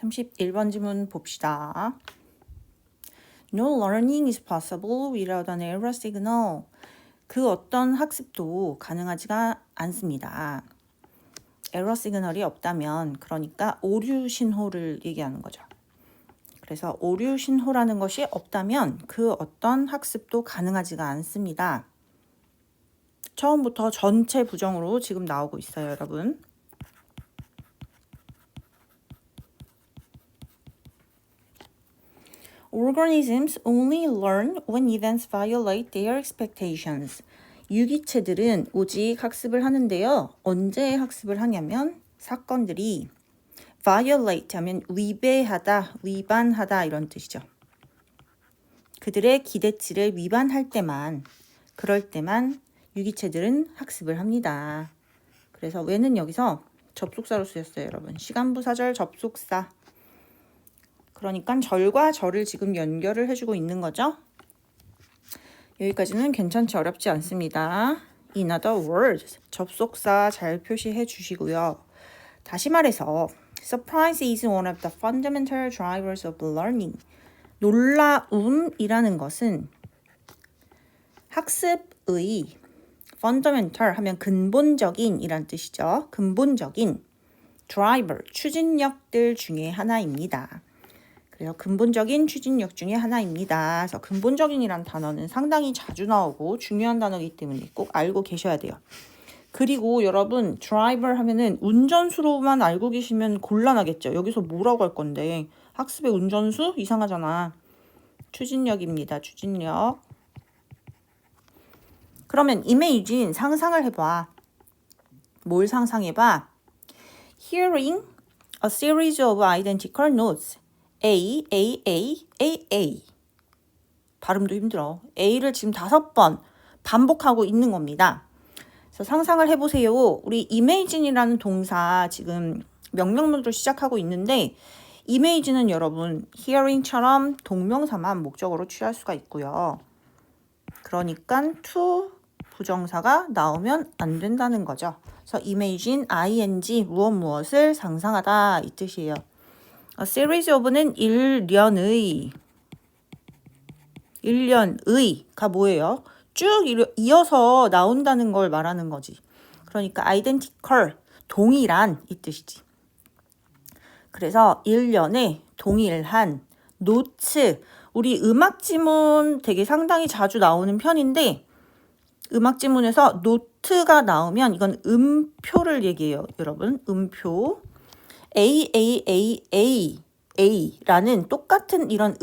31번 지문 봅시다. No learning is possible without an error signal. 그 어떤 학습도 가능하지가 않습니다. 에러 시그널이 없다면 그러니까 오류 신호를 얘기하는 거죠. 그래서 오류 신호라는 것이 없다면 그 어떤 학습도 가능하지가 않습니다. 처음부터 전체 부정으로 지금 나오고 있어요, 여러분. Organisms only learn when events violate their expectations. 유기체들은 오직 학습을 하는데요. 언제 학습을 하냐면 사건들이 violate 하면 위배하다, 위반하다 이런 뜻이죠. 그들의 기대치를 위반할 때만, 그럴 때만 유기체들은 학습을 합니다. 그래서 when은 여기서 접속사로 쓰였어요, 여러분. 시간부사절 접속사. 그러니까 절과 절을 지금 연결을 해주고 있는 거죠. 여기까지는 괜찮지 어렵지 않습니다. In other words, 접속사 잘 표시해 주시고요. 다시 말해서 surprise is one of the fundamental drivers of learning. 놀라움이라는 것은 학습의 fundamental 하면 근본적인 이란 뜻이죠. 근본적인 driver, 추진력들 중에 하나입니다. 그래서 근본적인 추진력 중에 하나입니다. 그래서 근본적인이란 단어는 상당히 자주 나오고 중요한 단어이기 때문에 꼭 알고 계셔야 돼요. 그리고 여러분 driver 하면은 운전수로만 알고 계시면 곤란하겠죠. 여기서 뭐라고 할 건데 학습의 운전수? 이상하잖아. 추진력입니다. 추진력. 그러면 이메이진 상상을 해봐. 뭘 상상해봐? Hearing a series of identical notes. A, A, A, A, A. 발음도 힘들어. A를 지금 5번 반복하고 있는 겁니다. 그래서 상상을 해보세요. 우리 imagine이라는 동사 지금 명령문으로 시작하고 있는데 image는 여러분 hearing처럼 동명사만 목적으로 취할 수가 있고요. 그러니까 to 부정사가 나오면 안 된다는 거죠. 그래서 imagine, ing, 무엇을 상상하다 이 뜻이에요. A series of는 일련의가 뭐예요? 쭉 이어서 나온다는 걸 말하는 거지. 그러니까 identical, 동일한 이 뜻이지. 그래서 일련의 동일한 노츠. 우리 음악 지문 되게 상당히 자주 나오는 편인데 음악 지문에서 노트가 나오면 이건 음표를 얘기해요, 여러분. 음표. A라는 똑같은 이런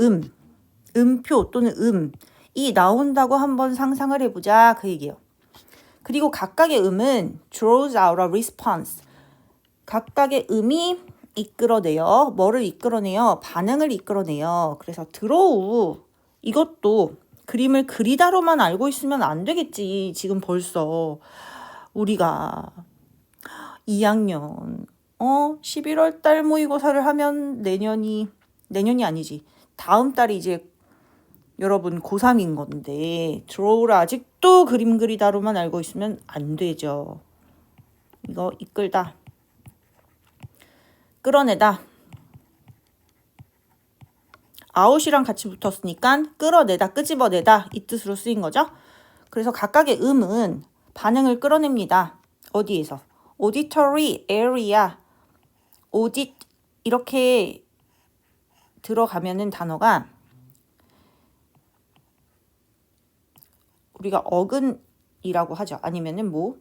음표 또는 이 나온다고 한번 상상을 해보자 그 얘기예요. 그리고 각각의 음은 draws out a response. 각각의 음이 이끌어내요. 뭐를 이끌어내요? 반응을 이끌어내요. 그래서 draw 이것도 그림을 그리다로만 알고 있으면 안 되겠지. 지금 벌써 우리가 2학년 11월 달 모의고사를 하면 내년이 아니지. 다음 달이 이제 여러분 고3인 건데 draw를 아직도 그림 그리다로만 알고 있으면 안 되죠. 이거 이끌다. 끌어내다. out이랑 같이 붙었으니까 끌어내다, 끄집어내다 이 뜻으로 쓰인 거죠. 그래서 각각의 음은 반응을 끌어냅니다. 어디에서? auditory area, audit 이렇게 들어가면은 단어가 우리가 어근이라고 하죠. 아니면은 뭐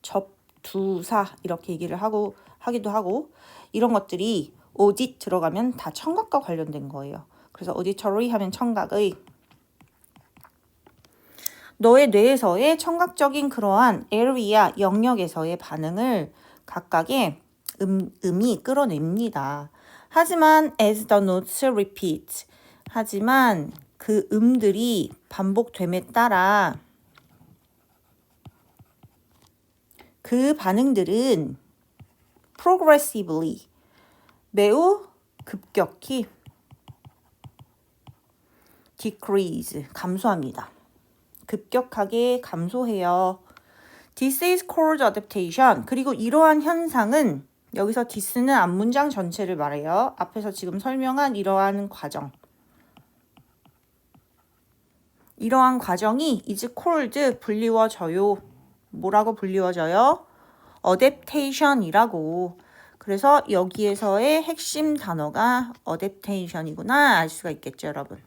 접두사 이렇게 얘기를 하기도 하고 이런 것들이 audit 들어가면 다 청각과 관련된 거예요. 그래서 auditory 하면 청각의 너의 뇌에서의 청각적인 그러한 area, 영역에서의 반응을 각각의 음이 끌어냅니다. 하지만 as the notes repeat, 하지만 그 음들이 반복됨에 따라 그 반응들은 progressively, 매우 급격히 decrease, 감소합니다. 급격하게 감소해요. This is called adaptation. 그리고 이러한 현상은 여기서 this는 앞문장 전체를 말해요. 앞에서 지금 설명한 이러한 과정. 이러한 과정이 is called 불리워져요. 뭐라고 불리워져요? adaptation이라고. 그래서 여기에서의 핵심 단어가 adaptation이구나 알 수가 있겠죠, 여러분.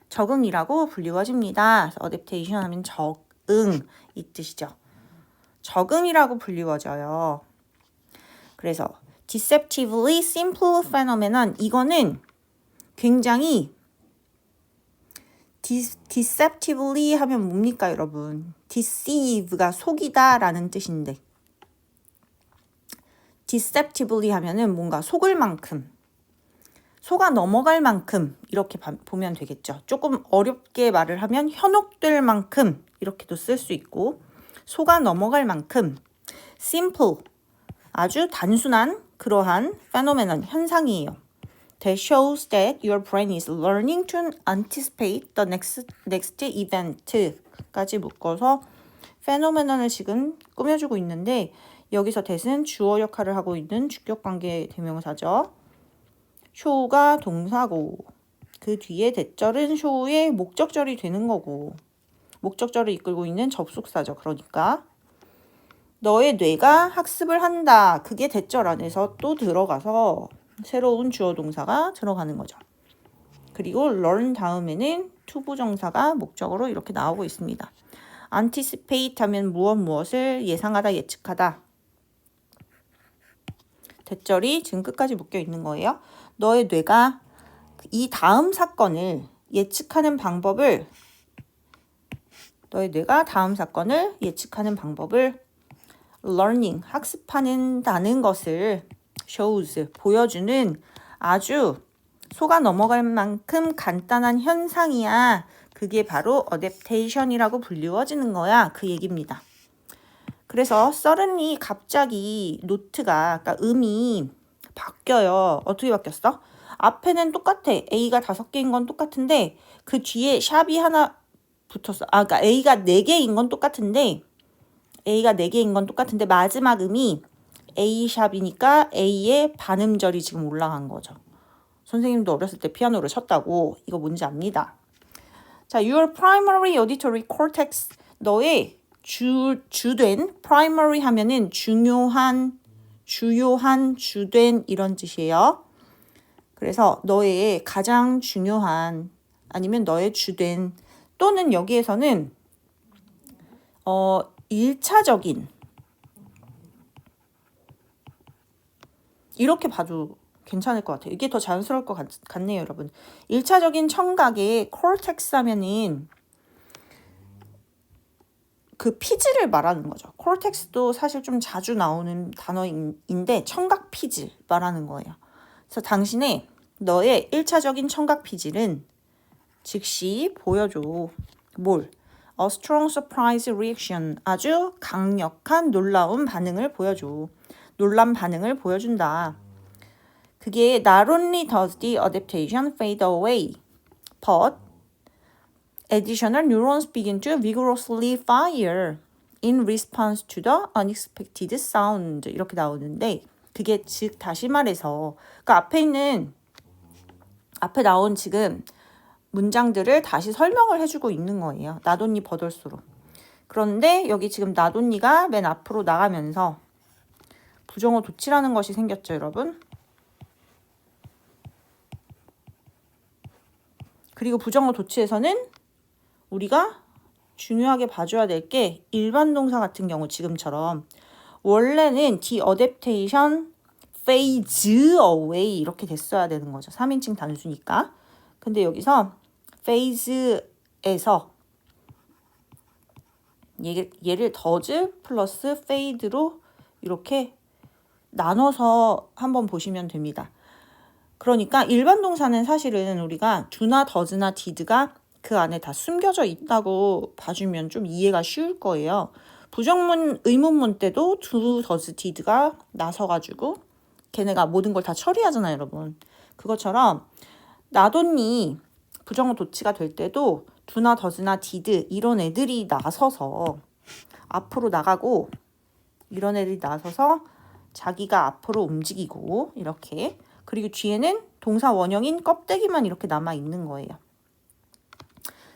적응이라고 불리워집니다. adaptation 하면 적응 이 뜻이죠. 적응이라고 불리워져요. 그래서 deceptively simple phenomenon 이거는 굉장히 deceptively 하면 뭡니까 여러분? deceive가 속이다 라는 뜻인데 deceptively 하면은 뭔가 속을 만큼 속아 넘어갈 만큼 이렇게 보면 되겠죠. 조금 어렵게 말을 하면 현혹될 만큼 이렇게도 쓸 수 있고 속아 넘어갈 만큼 simple 아주 단순한 그러한 phenomenon 현상이에요. That shows that your brain is learning to anticipate the next event까지 묶어서 phenomenon을 지금 꾸며주고 있는데 여기서 that은 주어 역할을 하고 있는 주격관계 대명사죠. show가 동사고 그 뒤에 that절은 show의 목적절이 되는 거고 목적절을 이끌고 있는 접속사죠. 그러니까 너의 뇌가 학습을 한다. 그게 that절 안에서 또 들어가서 새로운 주어 동사가 들어가는 거죠. 그리고 learn 다음에는 투부정사가 목적으로 이렇게 나오고 있습니다. anticipate 하면 무엇을 예상하다, 예측하다. that절이 지금 끝까지 묶여 있는 거예요. 너의 뇌가 이 다음 사건을 예측하는 방법을 learning, 학습한다는 것을 shows, 보여주는 아주 속아 넘어갈 만큼 간단한 현상이야. 그게 바로 adaptation이라고 불리워지는 거야. 그 얘기입니다. 그래서 suddenly 갑자기 노트가, 그러니까 음이 바뀌어요. 어떻게 바뀌었어? 앞에는 똑같아. A가 5개인 건 똑같은데 그 뒤에 샵이 하나 붙었어. 그러니까 A가 4개인 건 똑같은데 마지막 음이 A 샵이니까 A의 반음절이 지금 올라간 거죠. 선생님도 어렸을 때 피아노를 쳤다고 이거 뭔지 압니다. 자, your primary auditory cortex 너의 주된 primary 하면은 주요한 주된 이런 뜻이에요. 그래서 너의 가장 중요한 아니면 너의 주된 또는 여기에서는 1차적인 이렇게 봐도 괜찮을 것 같아요. 이게 더 자연스러울 것 같네요, 여러분. 1차적인 청각의 콜텍스 하면은 그 피질을 말하는 거죠. 콜텍스도 사실 좀 자주 나오는 단어인데 청각 피질 말하는 거예요. 그래서 당신의 너의 1차적인 청각 피질은 즉시 보여줘. 뭘? A strong surprise reaction. 아주 강력한 놀라운 반응을 보여줘. 놀란 반응을 보여준다. 그게 not only does the adaptation fade away, but additional neurons begin to vigorously fire in response to the unexpected sound. 이렇게 나오는데 그게 즉 다시 말해서 그러니까 앞에 나온 지금 문장들을 다시 설명을 해주고 있는 거예요. not only but으로. 그런데 여기 지금 not only가 맨 앞으로 나가면서 부정어 도치라는 것이 생겼죠, 여러분. 그리고 부정어 도치에서는 우리가 중요하게 봐줘야 될 게 일반 동사 같은 경우 지금처럼 원래는 the adaptation fades away 이렇게 됐어야 되는 거죠. 3인칭 단수니까. 근데 여기서 phase에서 얘를 does 플러스 fade로 이렇게 나눠서 한번 보시면 됩니다. 그러니까 일반 동사는 사실은 우리가 do나 does나 did가 그 안에 다 숨겨져 있다고 봐주면 좀 이해가 쉬울 거예요. 부정문, 의문문 때도 do, does, did가 나서가지고 걔네가 모든 걸 다 처리하잖아요, 여러분. 그것처럼 not only 부정어 도치가 될 때도 do나 does나 did 이런 애들이 나서서 앞으로 나가고 이런 애들이 나서서 자기가 앞으로 움직이고 이렇게. 그리고 뒤에는 동사 원형인 껍데기만 이렇게 남아 있는 거예요.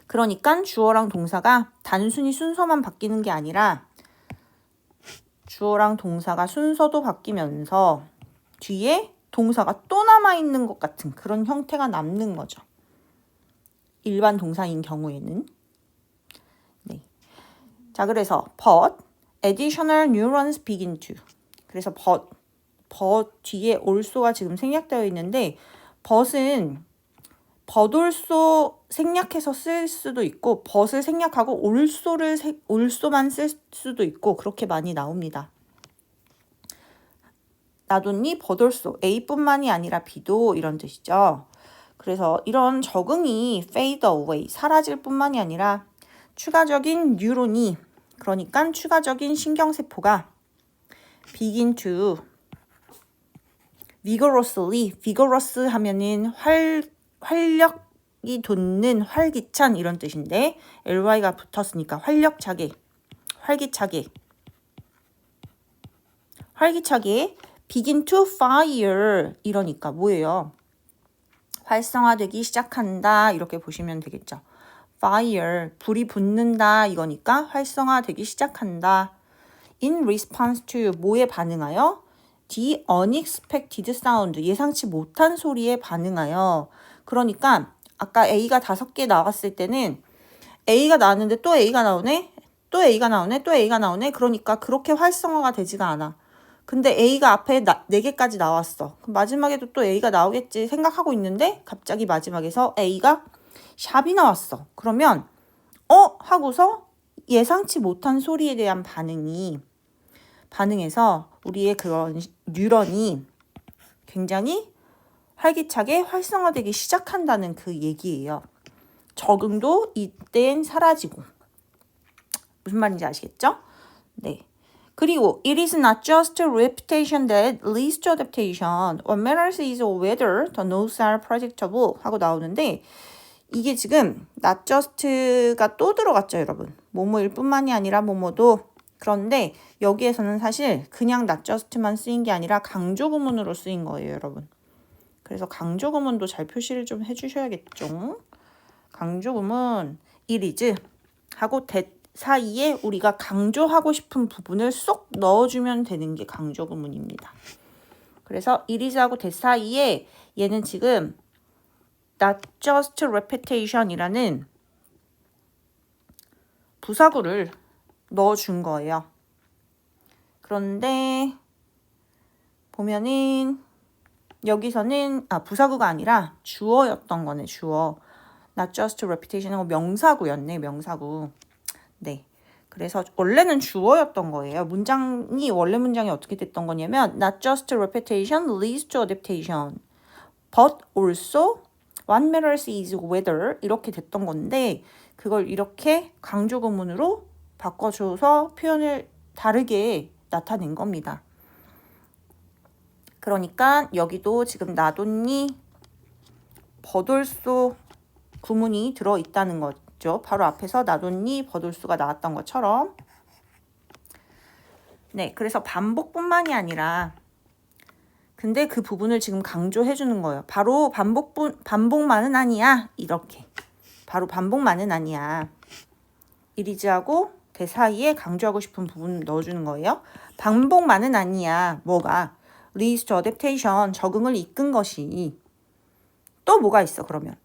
그러니까 주어랑 동사가 단순히 순서만 바뀌는 게 아니라 주어랑 동사가 순서도 바뀌면서 뒤에 동사가 또 남아있는 것 같은 그런 형태가 남는 거죠. 일반 동사인 경우에는. 네. 자, 그래서 but additional neurons begin to. 그래서 but 뒤에 also가 지금 생략되어 있는데 but은 버돌소 생략해서 쓸 수도 있고 but을 생략하고 also만 쓸 수도 있고 그렇게 많이 나옵니다. 나돈니 버돌소 A뿐만이 아니라 B도 이런 뜻이죠. 그래서 이런 적응이 fade away 사라질 뿐만이 아니라 추가적인 뉴런이 그러니까 추가적인 신경세포가 begin to vigorous 하면은 활력이 돋는 활기찬 이런 뜻인데 ly가 붙었으니까 활기차게 begin to fire 이러니까 뭐예요? 활성화되기 시작한다 이렇게 보시면 되겠죠. fire 불이 붙는다 이거니까 활성화되기 시작한다. in response to 뭐에 반응하여? the unexpected sound 예상치 못한 소리에 반응하여. 그러니까 아까 A가 5개 나왔을 때는 A가 나왔는데 또 A가 나오네 또 A가 나오네 또 A가 나오네 그러니까 그렇게 활성화가 되지가 않아. 근데 A가 앞에 4개까지 나왔어. 그럼 마지막에도 또 A가 나오겠지 생각하고 있는데 갑자기 마지막에서 A가 샵이 나왔어. 그러면 하고서 예상치 못한 소리에 대한 반응해서 우리의 그런 뉴런이 굉장히 활기차게 활성화되기 시작한다는 그 얘기예요. 적응도 이땐 사라지고. 무슨 말인지 아시겠죠? 네. 그리고 it is not just repetition that leads to adaptation. What matters is whether the notes are predictable 하고 나오는데 이게 지금 not just가 또 들어갔죠, 여러분. 뭐뭐일 뿐만이 아니라 뭐뭐도. 그런데 여기에서는 사실 그냥 not just만 쓰인 게 아니라 강조구문으로 쓰인 거예요, 여러분. 그래서 강조구문도 잘 표시를 좀 해주셔야겠죠. 강조구문 it is 하고 that 사이에 우리가 강조하고 싶은 부분을 쏙 넣어주면 되는 게 강조구문입니다. 그래서 it is하고 that 사이에 얘는 지금 not just repetition이라는 부사구를 넣어준 거예요. 그런데 보면은 여기서는 부사구가 아니라 주어였던 거네. 주어. not just repetition하고 명사구였네. 명사구. 네. 그래서 원래는 주어였던 거예요. 원래 문장이 어떻게 됐던 거냐면 not just repetition leads to adaptation. But also what matters is whether 이렇게 됐던 건데 그걸 이렇게 강조구문으로 바꿔줘서 표현을 다르게 나타낸 겁니다. 그러니까 여기도 지금 나돈니 버돌소 구문이 들어있다는 거죠. 바로 앞에서 나돈니 버돌소가 나왔던 것처럼. 네, 그래서 반복뿐만이 아니라 근데 그 부분을 지금 강조해 주는 거예요. 바로 반복만은 아니야. 이렇게. 바로 반복만은 아니야. 이리즈하고 대 사이에 강조하고 싶은 부분 넣어주는 거예요. 반복만은 아니야. 뭐가? leads to adaptation. 적응을 이끈 것이. 또 뭐가 있어 그러면?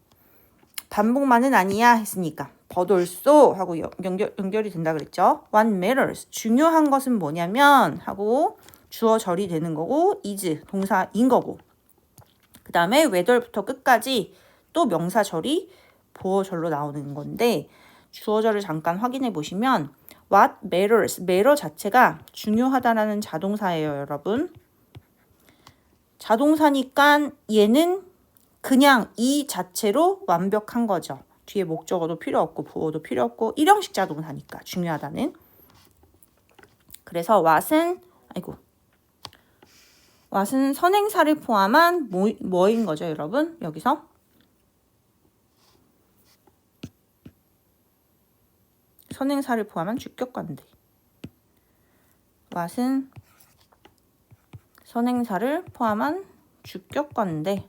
반복만은 아니야 했으니까. but also 하고 연결이 된다 그랬죠. What matters. 중요한 것은 뭐냐면 하고 주어 절이 되는 거고 is 동사인 거고 그 다음에 whether부터 끝까지 또 명사절이 보어절로 나오는 건데 주어절을 잠깐 확인해 보시면 what matters, matter 자체가 중요하다라는 자동사예요, 여러분. 자동사니까 얘는 그냥 이 자체로 완벽한 거죠. 뒤에 목적어도 필요 없고 부어도 필요 없고 일형식 자동사니까 중요하다는. 그래서 what은 선행사를 포함한 뭐인 거죠, 여러분? 여기서 선행사를 포함한 주격관대. what은 선행사를 포함한 주격관인데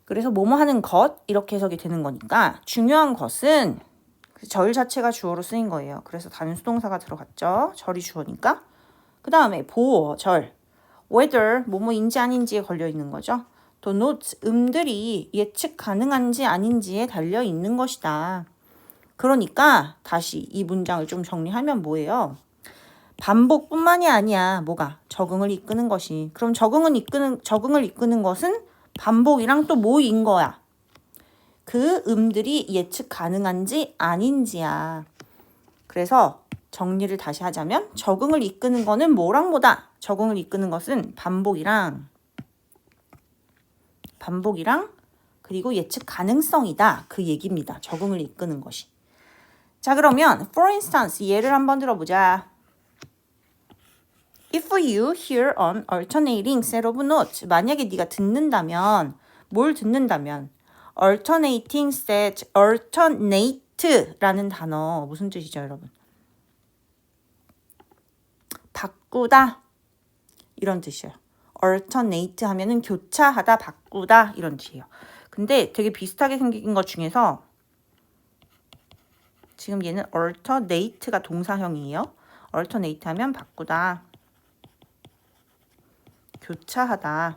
그래서 뭐뭐 하는 것 이렇게 해석이 되는 거니까 중요한 것은 절 자체가 주어로 쓰인 거예요. 그래서 단수동사가 들어갔죠. 절이 주어니까. 그 다음에 보어, 절. whether 뭐뭐인지 아닌지에 걸려 있는 거죠. 또 note, 음들이 예측 가능한지 아닌지에 달려 있는 것이다. 그러니까 다시 이 문장을 좀 정리하면 뭐예요? 반복뿐만이 아니야. 뭐가? 적응을 이끄는 것이. 그럼 적응을 이끄는 것은 반복이랑 또 뭐인 거야? 그 음들이 예측 가능한지 아닌지야. 그래서 정리를 다시 하자면 적응을 이끄는 거는 뭐랑 뭐다? 적응을 이끄는 것은 반복이랑 그리고 예측 가능성이다. 그 얘기입니다. 적응을 이끄는 것이. 자, 그러면 for instance 예를 한번 들어보자. If you hear an alternating set of notes, 만약에 네가 듣는다면, 뭘 듣는다면, alternate라는 단어 무슨 뜻이죠, 여러분? 바꾸다 이런 뜻이에요. alternate 하면은 교차하다, 바꾸다 이런 뜻이에요. 근데 되게 비슷하게 생긴 것 중에서 지금 얘는 alternate가 동사형이에요. alternate 하면 바꾸다. 교차하다.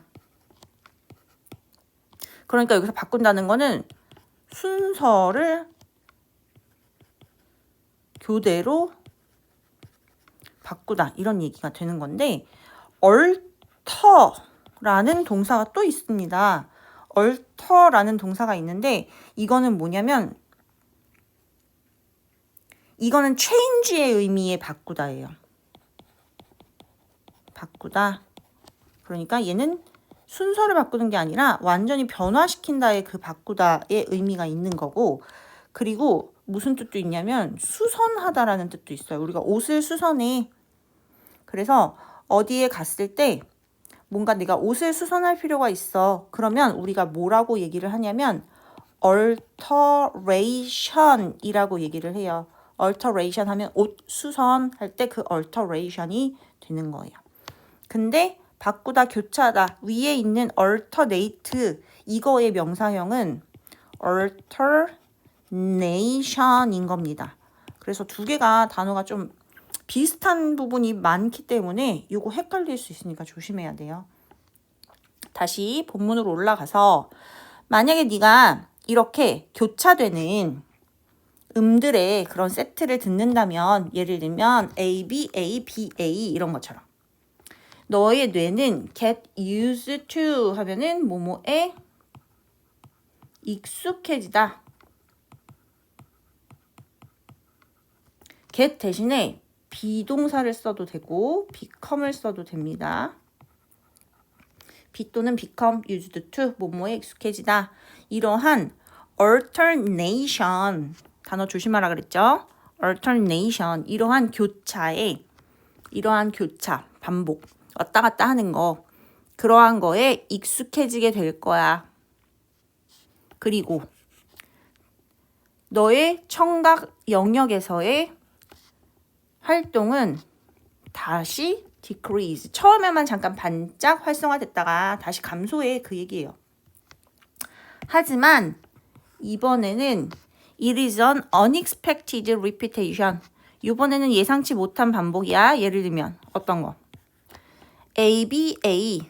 그러니까 여기서 바꾼다는 거는 순서를 교대로 바꾸다 이런 얘기가 되는 건데 alter라는 동사가 또 있습니다. alter라는 동사가 있는데 이거는 뭐냐면 이거는 change의 의미의 바꾸다예요. 바꾸다. 그러니까 얘는 순서를 바꾸는 게 아니라 완전히 변화시킨다의 그 바꾸다의 의미가 있는 거고 그리고 무슨 뜻도 있냐면 수선하다라는 뜻도 있어요. 우리가 옷을 수선해. 그래서 어디에 갔을 때 뭔가 내가 옷을 수선할 필요가 있어. 그러면 우리가 뭐라고 얘기를 하냐면 alteration이라고 얘기를 해요. alteration 하면 옷 수선할 때 그 alteration이 되는 거예요. 근데 바꾸다, 교차하다 위에 있는 alternate 이거의 명사형은 alternation인 겁니다. 그래서 두 개가 단어가 좀 비슷한 부분이 많기 때문에 이거 헷갈릴 수 있으니까 조심해야 돼요. 다시 본문으로 올라가서 만약에 네가 이렇게 교차되는 음들의 그런 세트를 듣는다면 예를 들면 A, B, A, B, A 이런 것처럼 너의 뇌는 get used to 하면은 뭐뭐에 익숙해지다. get 대신에 비동사를 써도 되고 become을 써도 됩니다. be 또는 become used to 뭐뭐에 익숙해지다. 이러한 alternation 단어 조심하라 그랬죠? alternation 이러한 교차 반복 왔다 갔다 하는 거 그러한 거에 익숙해지게 될 거야. 그리고 너의 청각 영역에서의 활동은 다시 decrease. 처음에만 잠깐 반짝 활성화됐다가 다시 감소해 그 얘기예요. 하지만 이번에는 it is an unexpected repetition. 이번에는 예상치 못한 반복이야. 예를 들면 어떤 거? A, B, A,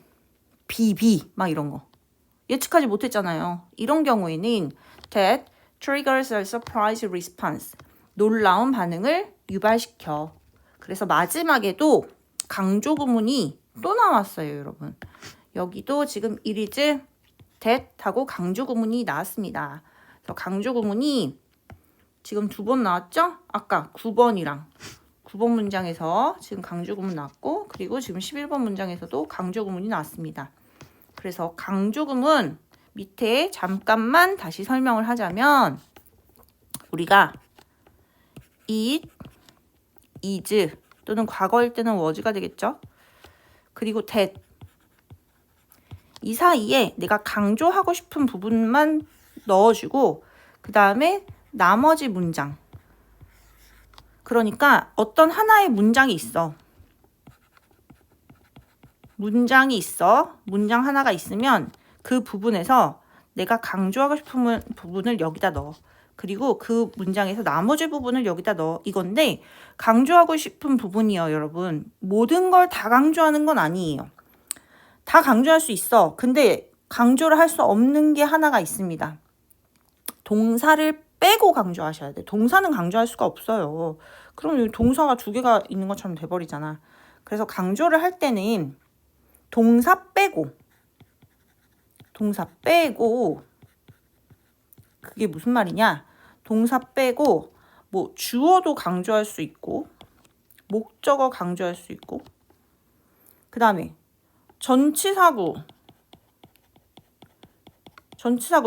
B, B 막 이런 거. 예측하지 못했잖아요. 이런 경우에는 that triggers a surprise response. 놀라운 반응을 유발시켜. 그래서 마지막에도 강조 구문이 또 나왔어요, 여러분. 여기도 지금 it is that 하고 강조 구문이 나왔습니다. 그래서 강조 구문이 지금 2번 나왔죠? 아까 9번이랑 9번 문장에서 지금 강조 구문 나왔고 그리고 지금 11번 문장에서도 강조 구문이 나왔습니다. 그래서 강조 구문 밑에 잠깐만 다시 설명을 하자면 우리가 it, is 또는 과거일 때는 was가 되겠죠. 그리고 that 이 사이에 내가 강조하고 싶은 부분만 넣어주고 그 다음에 나머지 문장 그러니까 어떤 하나의 문장이 있어. 문장이 있어. 문장 하나가 있으면 그 부분에서 내가 강조하고 싶은 부분을 여기다 넣어. 그리고 그 문장에서 나머지 부분을 여기다 넣어. 이건데 강조하고 싶은 부분이요, 여러분. 모든 걸 다 강조하는 건 아니에요. 다 강조할 수 있어. 근데 강조를 할 수 없는 게 하나가 있습니다. 동사를 빼고 강조하셔야 돼. 동사는 강조할 수가 없어요. 그럼 동사가 두 개가 있는 것처럼 돼버리잖아. 그래서 강조를 할 때는 동사 빼고 그게 무슨 말이냐? 동사 빼고 뭐 주어도 강조할 수 있고 목적어 강조할 수 있고 그 다음에 전치사구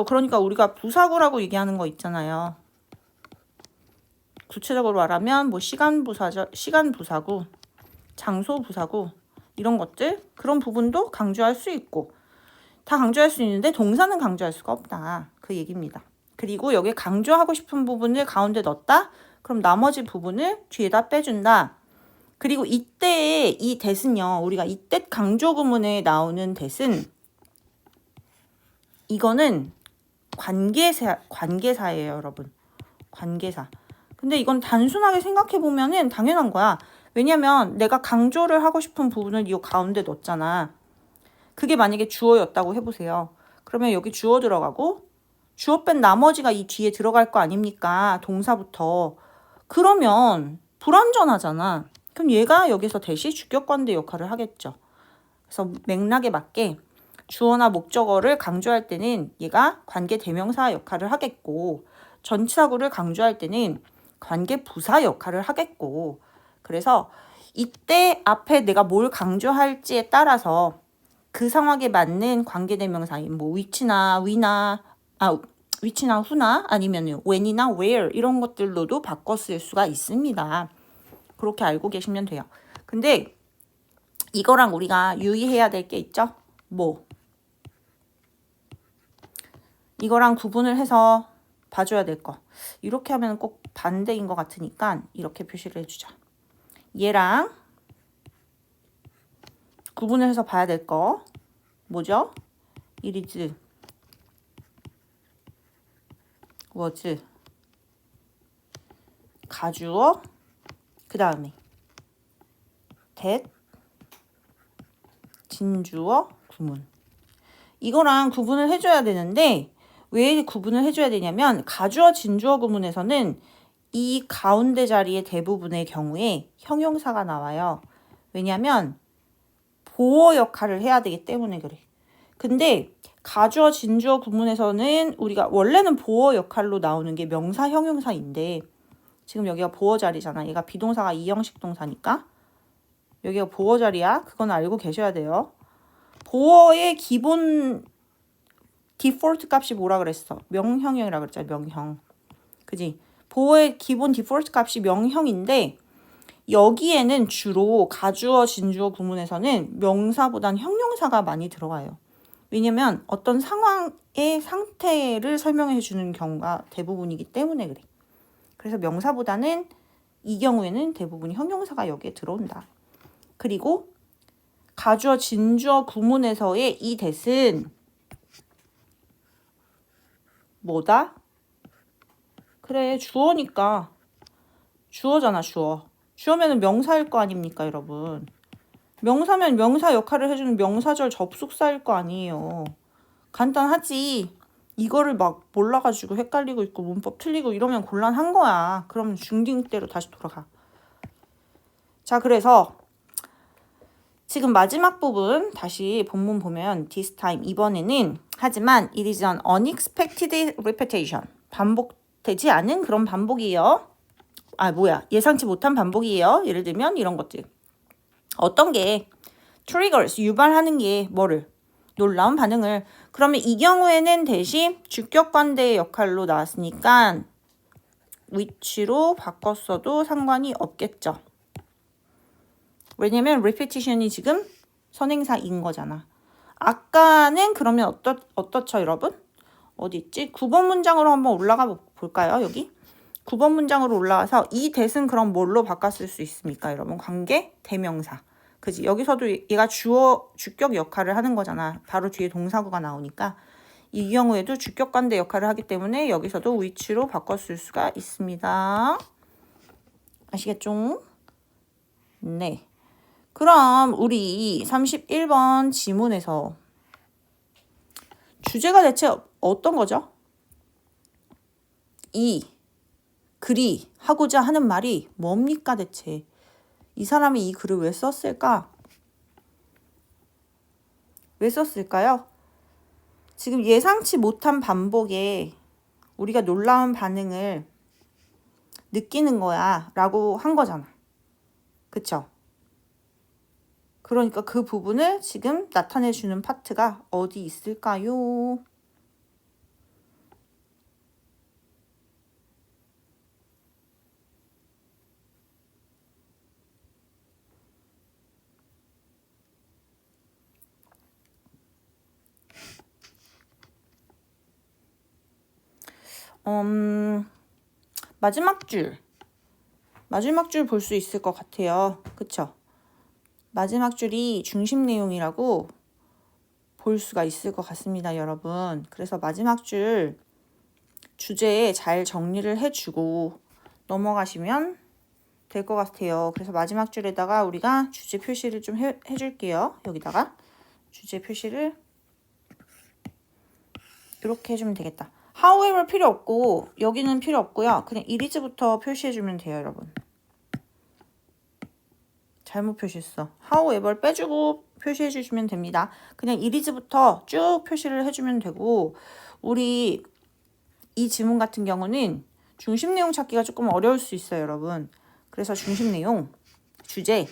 그러니까 우리가 부사구라고 얘기하는 거 있잖아요. 구체적으로 말하면 뭐 시간 부사구, 장소 부사구 이런 것들 그런 부분도 강조할 수 있고 다 강조할 수 있는데 동사는 강조할 수가 없다. 그 얘기입니다. 그리고 여기에 강조하고 싶은 부분을 가운데 넣었다. 그럼 나머지 부분을 뒤에다 빼준다. 그리고 이때의 이 that은요. 우리가 이때 강조 구문에 나오는 that은 이거는 관계사예요, 여러분. 관계사. 근데 이건 단순하게 생각해보면은 당연한 거야. 왜냐면 내가 강조를 하고 싶은 부분을 이 가운데 넣었잖아. 그게 만약에 주어였다고 해보세요. 그러면 여기 주어 들어가고 주어 뺀 나머지가 이 뒤에 들어갈 거 아닙니까? 동사부터. 그러면 불완전하잖아. 그럼 얘가 여기서 대시 주격관대 역할을 하겠죠. 그래서 맥락에 맞게 주어나 목적어를 강조할 때는 얘가 관계 대명사 역할을 하겠고 전치사구를 강조할 때는 관계 부사 역할을 하겠고 그래서 이때 앞에 내가 뭘 강조할지에 따라서 그 상황에 맞는 관계 대명사인 뭐 위치나 who나 아니면 when이나 where 이런 것들로도 바꿔 쓸 수가 있습니다. 그렇게 알고 계시면 돼요. 근데 이거랑 우리가 유의해야 될 게 있죠? 뭐 이거랑 구분을 해서 봐줘야 될 거. 이렇게 하면 꼭 반대인 것 같으니까 이렇게 표시를 해주자. 얘랑 구분을 해서 봐야 될 거 뭐죠? it is, was, 가주어, 그 다음에 that, 진주어, 구문. 이거랑 구분을 해줘야 되는데 왜 구분을 해줘야 되냐면 가주어, 진주어 구문에서는 이 가운데 자리의 대부분의 경우에 형용사가 나와요. 왜냐면 보어 역할을 해야 되기 때문에 그래. 근데 가주어, 진주어 구문에서는 우리가 원래는 보어 역할로 나오는 게 명사, 형용사인데 지금 여기가 보어 자리잖아. 얘가 비동사가 이형식 동사니까 여기가 보어 자리야. 그건 알고 계셔야 돼요. 보어의 기본 디폴트 값이 뭐라 그랬어? 명형이라 그랬잖아. 명형. 그지? 보어의 기본 디폴트 값이 명형인데 여기에는 주로 가주어, 진주어 구문에서는 명사보단 형용사가 많이 들어가요. 왜냐면 어떤 상황의 상태를 설명해 주는 경우가 대부분이기 때문에 그래. 그래서 명사보다는 이 경우에는 대부분 형용사가 여기에 들어온다. 그리고 가주어, 진주어 구문에서의 이 that은 뭐다? 그래, 주어니까. 주어잖아, 주어. 주어면은 명사일 거 아닙니까, 여러분? 명사면 명사 역할을 해주는 명사절 접속사일 거 아니에요. 간단하지. 이거를 막 몰라가지고 헷갈리고 있고 문법 틀리고 이러면 곤란한 거야. 그러면 중딩 때로 다시 돌아가. 자, 그래서 지금 마지막 부분 다시 본문 보면 this time 이번에는 하지만 it is an unexpected repetition. 반복되지 않은 그런 반복이에요. 예상치 못한 반복이에요. 예를 들면 이런 것들. 어떤 게 triggers, 유발하는 게 뭐를? 놀라운 반응을. 그러면 이 경우에는 대신 주격관대의 역할로 나왔으니까 which로 바꿨어도 상관이 없겠죠. 왜냐면 repetition이 지금 선행사인 거잖아. 아까는 그러면 어떻죠, 여러분? 어디 있지? 9번 문장으로 한번 올라가 볼까요, 여기? 9번 문장으로 올라와서 이 that은 그럼 뭘로 바꿨을 수 있습니까, 여러분? 관계 대명사. 그지? 여기서도 얘가 주격 역할을 하는 거잖아. 바로 뒤에 동사구가 나오니까. 이 경우에도 주격관대 역할을 하기 때문에 여기서도 which로 바꿨을 수가 있습니다. 아시겠죠? 네. 그럼 우리 31번 지문에서 주제가 대체 어떤 거죠? 글이 하고자 하는 말이 뭡니까 대체? 이 사람이 이 글을 왜 썼을까? 왜 썼을까요? 지금 예상치 못한 반복에 우리가 놀라운 반응을 느끼는 거야 라고 한 거잖아. 그쵸? 그러니까 그 부분을 지금 나타내주는 파트가 어디 있을까요? 마지막 줄 볼 수 있을 것 같아요. 그쵸? 마지막 줄이 중심 내용이라고 볼 수가 있을 것 같습니다, 여러분. 그래서 마지막 줄 주제에 잘 정리를 해주고 넘어가시면 될 것 같아요. 그래서 마지막 줄에다가 우리가 주제 표시를 좀 해줄게요. 여기다가 주제 표시를 이렇게 해주면 되겠다. however 필요 없고 여기는 필요 없고요. 그냥 it is부터 표시해주면 돼요, 여러분. 잘못 표시했어. however 빼주고 표시해주시면 됩니다. 그냥 it is부터 쭉 표시를 해주면 되고 우리 이 지문 같은 경우는 중심 내용 찾기가 조금 어려울 수 있어요, 여러분. 그래서 중심 내용, 주제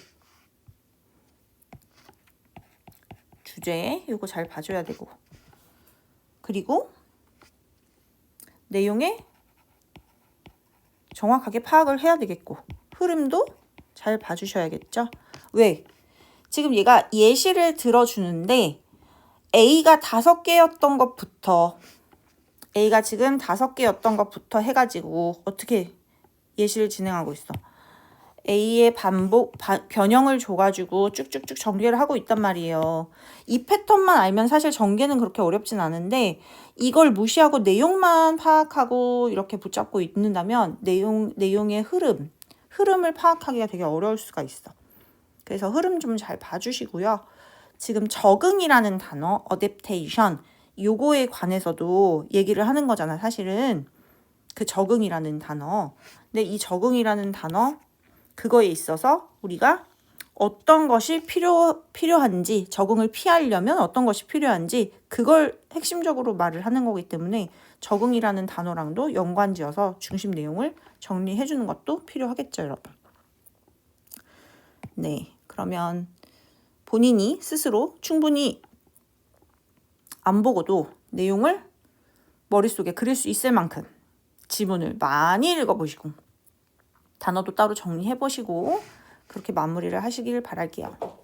이거 잘 봐줘야 되고 그리고 내용에 정확하게 파악을 해야 되겠고 흐름도 잘 봐주셔야겠죠. 왜? 지금 얘가 예시를 들어주는데 A가 5개였던 것부터 A가 지금 5개였던 것부터 해가지고 어떻게 예시를 진행하고 있어. A의 변형을 줘가지고 쭉쭉쭉 전개를 하고 있단 말이에요. 이 패턴만 알면 사실 전개는 그렇게 어렵진 않은데 이걸 무시하고 내용만 파악하고 이렇게 붙잡고 있는다면 내용의 흐름을 파악하기가 되게 어려울 수가 있어. 그래서 흐름 좀 잘 봐주시고요. 지금 적응이라는 단어, adaptation, 요거에 관해서도 얘기를 하는 거잖아, 사실은. 그 적응이라는 단어. 근데 이 적응이라는 단어, 그거에 있어서 우리가 어떤 것이 필요한지, 적응을 피하려면 어떤 것이 필요한지 그걸 핵심적으로 말을 하는 거기 때문에 적응이라는 단어랑도 연관지어서 중심 내용을 정리해 주는 것도 필요하겠죠, 여러분. 네, 그러면 본인이 스스로 충분히 안 보고도 내용을 머릿속에 그릴 수 있을 만큼 지문을 많이 읽어보시고 단어도 따로 정리해보시고 그렇게 마무리를 하시길 바랄게요.